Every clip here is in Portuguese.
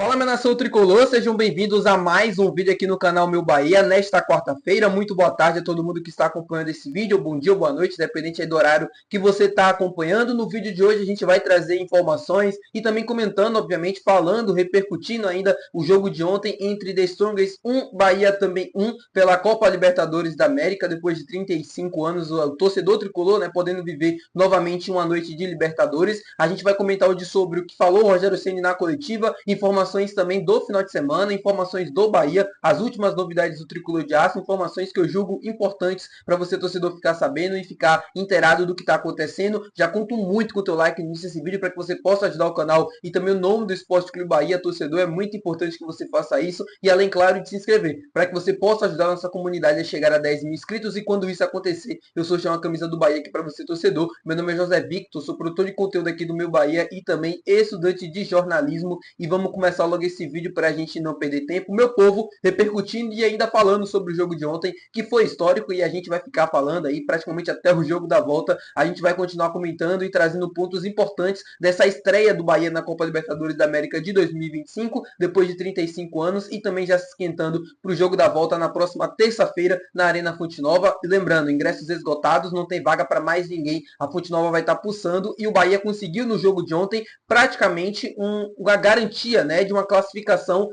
Fala, minha nação tricolor, sejam bem-vindos a mais um vídeo aqui no canal Meu Bahia, nesta quarta-feira. Muito boa tarde a todo mundo que está acompanhando esse vídeo, bom dia ou boa noite, dependente aí do horário que você está acompanhando. No vídeo de hoje a gente vai trazer informações e também comentando, obviamente, falando, repercutindo ainda o jogo de ontem entre The Strongest 1, Bahia também 1, pela Copa Libertadores da América, depois de 35 anos, o torcedor tricolor, né, podendo viver novamente uma noite de Libertadores. A gente vai comentar hoje sobre o que falou o Rogério Ceni na coletiva, informações também do final de semana, informações do Bahia, as últimas novidades do Tricolor de Aço, informações que eu julgo importantes para você, torcedor, ficar sabendo e ficar inteirado do que está acontecendo. Já conto muito com o teu like no início desse vídeo para que você possa ajudar o canal e também o nome do Esporte Clube Bahia, torcedor, é muito importante que você faça isso e além, claro, de se inscrever, para que você possa ajudar a nossa comunidade a chegar a 10 mil inscritos e quando isso acontecer, eu sorteio uma camisa do Bahia aqui para você, torcedor. Meu nome é José Victor, sou produtor de conteúdo aqui do Meu Bahia e também estudante de jornalismo e vamos começar logo esse vídeo para a gente não perder tempo. Meu povo, repercutindo e ainda falando sobre o jogo de ontem, que foi histórico e a gente vai ficar falando aí praticamente até o jogo da volta. A gente vai continuar comentando e trazendo pontos importantes dessa estreia do Bahia na Copa Libertadores da América de 2025, depois de 35 anos, e também já se esquentando para o jogo da volta na próxima terça-feira na Arena Fonte Nova. E lembrando, ingressos esgotados, não tem vaga para mais ninguém. A Fonte Nova vai estar pulsando e o Bahia conseguiu no jogo de ontem praticamente uma garantia, né, de uma classificação,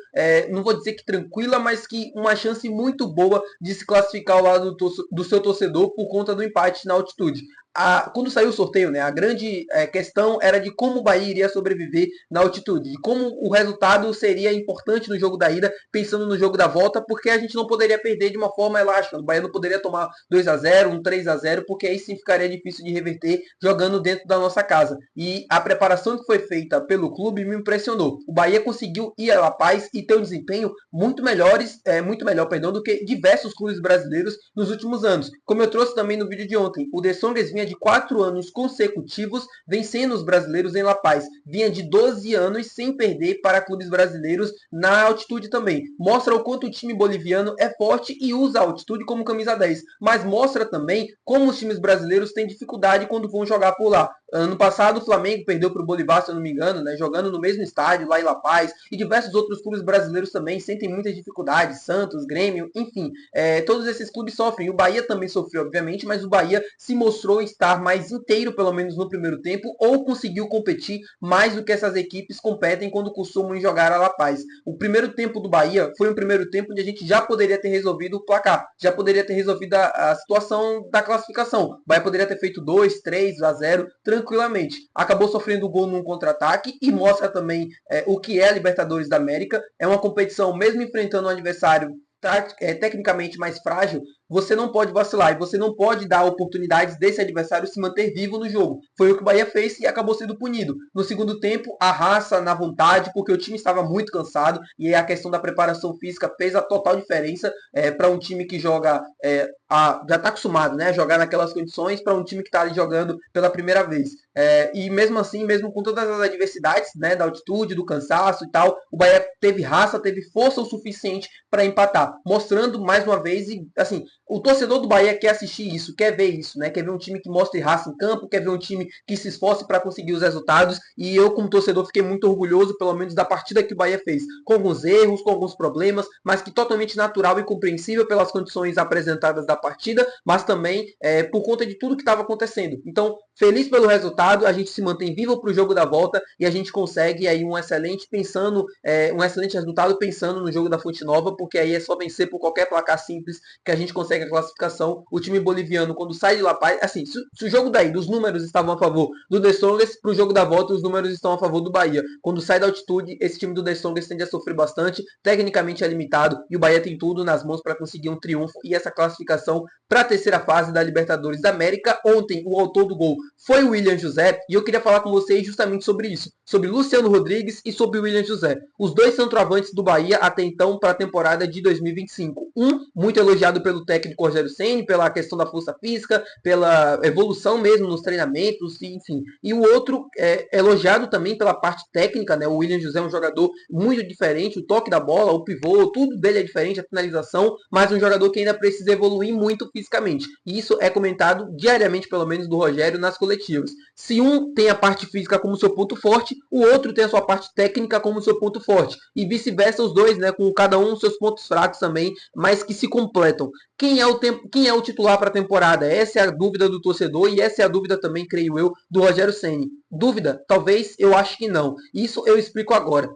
não vou dizer que tranquila, mas que uma chance muito boa de se classificar ao lado do seu torcedor por conta do empate na altitude. Quando saiu o sorteio, né, a grande questão era de como o Bahia iria sobreviver na altitude, de como o resultado seria importante no jogo da ida, pensando no jogo da volta, porque a gente não poderia perder de uma forma elástica. O Bahia não poderia tomar 2-0, um 3-0, porque aí sim ficaria difícil de reverter jogando dentro da nossa casa. E a preparação que foi feita pelo clube me impressionou. O Bahia conseguiu ir a La Paz e ter um desempenho muito melhor, perdão, do que diversos clubes brasileiros nos últimos anos. Como eu trouxe também no vídeo de ontem, o The Strongest vinha de 4 anos consecutivos vencendo os brasileiros em La Paz. Vinha de 12 anos sem perder para clubes brasileiros na altitude também. Mostra o quanto o time boliviano é forte e usa a altitude como camisa 10. Mas mostra também como os times brasileiros têm dificuldade quando vão jogar por lá. Ano passado o Flamengo perdeu para o Bolívar, se eu não me engano, né, jogando no mesmo estádio lá em La Paz, e diversos outros clubes brasileiros também sentem muitas dificuldades, Santos, Grêmio, enfim, todos esses clubes sofrem. O Bahia também sofreu, obviamente, mas o Bahia se mostrou estar mais inteiro, pelo menos no primeiro tempo, ou conseguiu competir mais do que essas equipes competem quando costumam jogar a La Paz. O primeiro tempo do Bahia foi um primeiro tempo onde a gente já poderia ter resolvido o placar, já poderia ter resolvido a situação da classificação. O Bahia poderia ter feito 2, 3-0, tranquilamente. Acabou sofrendo gol num contra-ataque e mostra também o que é a Libertadores da América. É uma competição, mesmo enfrentando um adversário tecnicamente mais frágil, você não pode vacilar e você não pode dar oportunidades desse adversário se manter vivo no jogo. Foi o que o Bahia fez e acabou sendo punido. No segundo tempo, a raça, na vontade, porque o time estava muito cansado e a questão da preparação física fez a total diferença para um time que joga, já está acostumado, né, a jogar naquelas condições, para um time que está ali jogando pela primeira vez. E mesmo assim, mesmo com todas as adversidades, né, da altitude, do cansaço e tal, o Bahia teve raça, teve força o suficiente para empatar, mostrando mais uma vez, e assim, o torcedor do Bahia quer assistir isso, quer ver isso, né? Quer ver um time que mostre raça em campo, quer ver um time que se esforce para conseguir os resultados. E eu, como torcedor, fiquei muito orgulhoso, pelo menos, da partida que o Bahia fez. Com alguns erros, com alguns problemas, mas que totalmente natural e compreensível pelas condições apresentadas da partida, mas também por conta de tudo que estava acontecendo. Então, feliz pelo resultado, a gente se mantém vivo para o jogo da volta e a gente consegue aí um excelente resultado pensando no jogo da Fonte Nova, porque aí é só vencer por qualquer placar simples que a gente consegue a classificação. O time boliviano, quando sai de La Paz, assim, se o jogo daí dos números estavam a favor do The Strongest, para o jogo da volta os números estão a favor do Bahia. Quando sai da altitude, esse time do The Strongest tende a sofrer bastante, tecnicamente é limitado e o Bahia tem tudo nas mãos para conseguir um triunfo e essa classificação para a terceira fase da Libertadores da América. Ontem o autor do gol foi o William José e eu queria falar com vocês justamente sobre isso, sobre Luciano Rodrigues e sobre o William José, os dois centroavantes do Bahia até então para a temporada de 2025. Muito elogiado pelo técnico Rogério Ceni, pela questão da força física, pela evolução mesmo nos treinamentos, enfim. E o outro é elogiado também pela parte técnica, né? O William José é um jogador muito diferente, o toque da bola, o pivô, tudo dele é diferente, a finalização, mas um jogador que ainda precisa evoluir muito fisicamente. E isso é comentado diariamente, pelo menos, do Rogério nas coletivas. Se um tem a parte física como seu ponto forte, o outro tem a sua parte técnica como seu ponto forte. E vice-versa, os dois, né? Com cada um seus pontos fracos também, mas que se completam. Quem é o titular para a temporada? Essa é a dúvida do torcedor e essa é a dúvida também, creio eu, do Rogério Ceni. Dúvida? Talvez, eu acho que não. Isso eu explico agora.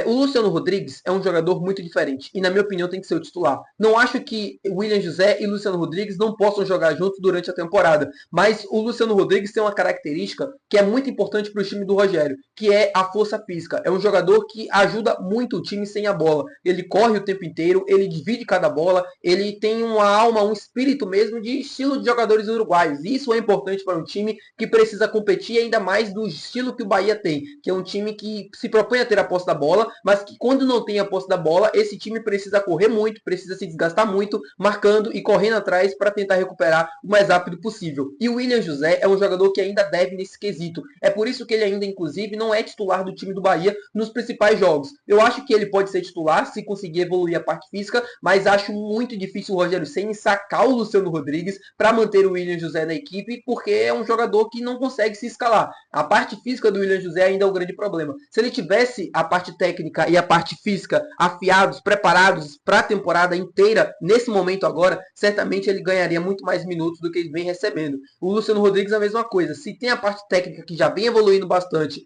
O Luciano Rodrigues é um jogador muito diferente e, na minha opinião, tem que ser o titular. Não acho que William José e Luciano Rodrigues não possam jogar juntos durante a temporada, mas o Luciano Rodrigues tem uma característica que é muito importante para o time do Rogério, que é a força física. É um jogador que ajuda muito o time sem a bola. Ele corre o tempo inteiro, ele divide cada bola, ele tem uma alma, um espírito mesmo de estilo de jogadores uruguaios. E isso é importante para um time que precisa competir ainda mais do estilo que o Bahia tem, que é um time que se propõe a ter a posse da bola, mas que quando não tem a posse da bola, esse time precisa correr muito, precisa se desgastar muito, marcando e correndo atrás para tentar recuperar o mais rápido possível. E o William José é um jogador que ainda deve nesse quesito. É por isso que ele ainda, inclusive, não é titular do time do Bahia nos principais jogos. Eu acho que ele pode ser titular se conseguir evoluir a parte física, mas acho muito difícil o Rogério Ceni sacar o Luciano Rodrigues para manter o William José na equipe, porque é um jogador que não consegue se escalar. A parte física do William José ainda é o grande problema. Se ele tivesse a parte técnica e a parte física afiados, preparados para a temporada inteira, nesse momento agora, certamente ele ganharia muito mais minutos do que ele vem recebendo. O Luciano Rodrigues é a mesma coisa. Se tem a parte técnica que já vem evoluindo bastante,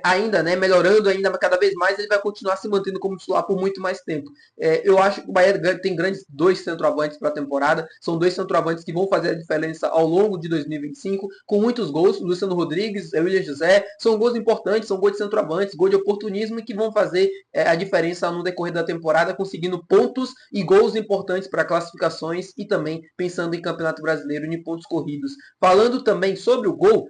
ainda, né, melhorando ainda cada vez mais, ele vai continuar se mantendo como titular por muito mais tempo. Eu acho que o Bahia tem grandes dois centroavantes para a temporada, são dois centroavantes que vão fazer a diferença ao longo de 2025, com muitos gols. Luciano Rodrigues, William José, são gols importantes, são gols de centroavantes, gols de oportunismo e que vão fazer a diferença no decorrer da temporada, conseguindo pontos e gols importantes para classificações e também pensando em Campeonato Brasileiro e em pontos corridos. Falando também sobre o gol,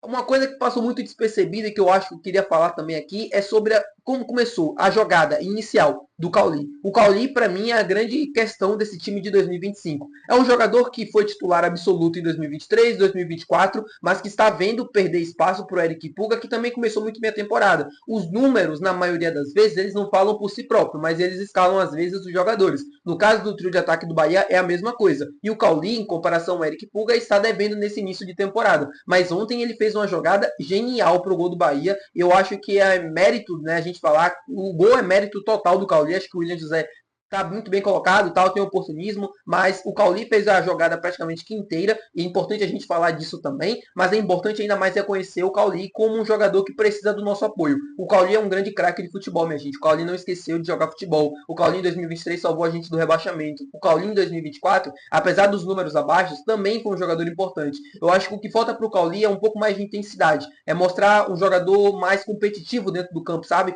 uma coisa que passou muito despercebida e que eu acho que eu queria falar também aqui é sobre como começou a jogada inicial do Cauli. O Cauli, para mim, é a grande questão desse time de 2025. É um jogador que foi titular absoluto em 2023, 2024, mas que está vendo perder espaço para o Eric Puga, que também começou muito bem a temporada. Os números, na maioria das vezes, eles não falam por si próprios, mas eles escalam, às vezes, os jogadores. No caso do trio de ataque do Bahia, é a mesma coisa. E o Cauli, em comparação ao Eric Puga, está devendo nesse início de temporada. Mas ontem ele fez uma jogada genial para o gol do Bahia. Eu acho que é mérito, né, a gente falar, o gol é mérito total do Cauli. Acho que o William José está muito bem colocado, tal, tem oportunismo, mas o Cauli fez a jogada praticamente que inteira, e é importante a gente falar disso também, mas é importante ainda mais reconhecer o Cauli como um jogador que precisa do nosso apoio. O Cauli é um grande craque de futebol, minha gente. O Cauli não esqueceu de jogar futebol. O Cauli em 2023 salvou a gente do rebaixamento. O Cauli em 2024, apesar dos números abaixo, também foi um jogador importante. Eu acho que o que falta para o Cauli é um pouco mais de intensidade, é mostrar um jogador mais competitivo dentro do campo, sabe?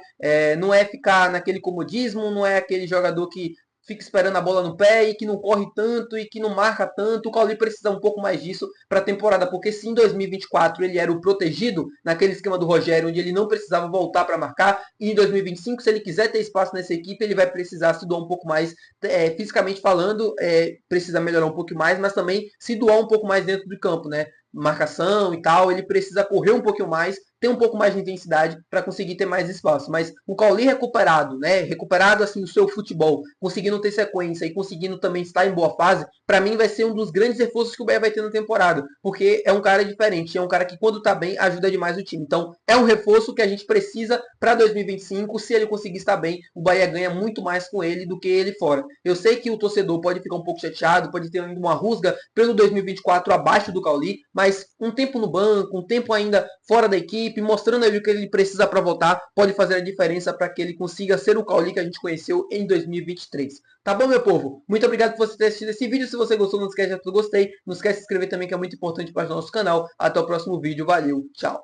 Não é ficar naquele comodismo, não é aquele jogador que fica esperando a bola no pé e que não corre tanto e que não marca tanto. O Cauli precisa um pouco mais disso para a temporada, porque se em 2024 ele era o protegido naquele esquema do Rogério, onde ele não precisava voltar para marcar, e em 2025, se ele quiser ter espaço nessa equipe, ele vai precisar se doar um pouco mais, fisicamente falando, precisa melhorar um pouco mais, mas também se doar um pouco mais dentro do campo, né? Marcação e tal, ele precisa correr um pouquinho mais, ter um pouco mais de intensidade para conseguir ter mais espaço. Mas o Cauli recuperado, né? Recuperado assim o seu futebol, conseguindo ter sequência e conseguindo também estar em boa fase, para mim vai ser um dos grandes reforços que o Bahia vai ter na temporada, porque é um cara diferente, é um cara que quando tá bem ajuda demais o time. Então, é um reforço que a gente precisa para 2025. Se ele conseguir estar bem, o Bahia ganha muito mais com ele do que ele fora. Eu sei que o torcedor pode ficar um pouco chateado, pode ter uma rusga pelo 2024 abaixo do Cauli, mas um tempo no banco, um tempo ainda fora da equipe, mostrando ele o que ele precisa para voltar, pode fazer a diferença para que ele consiga ser o Cauli que a gente conheceu em 2023. Tá bom, meu povo? Muito obrigado por você ter assistido esse vídeo. Se você gostou, não esquece de dar gostei. Não esquece de se inscrever também, que é muito importante para o nosso canal. Até o próximo vídeo. Valeu, tchau.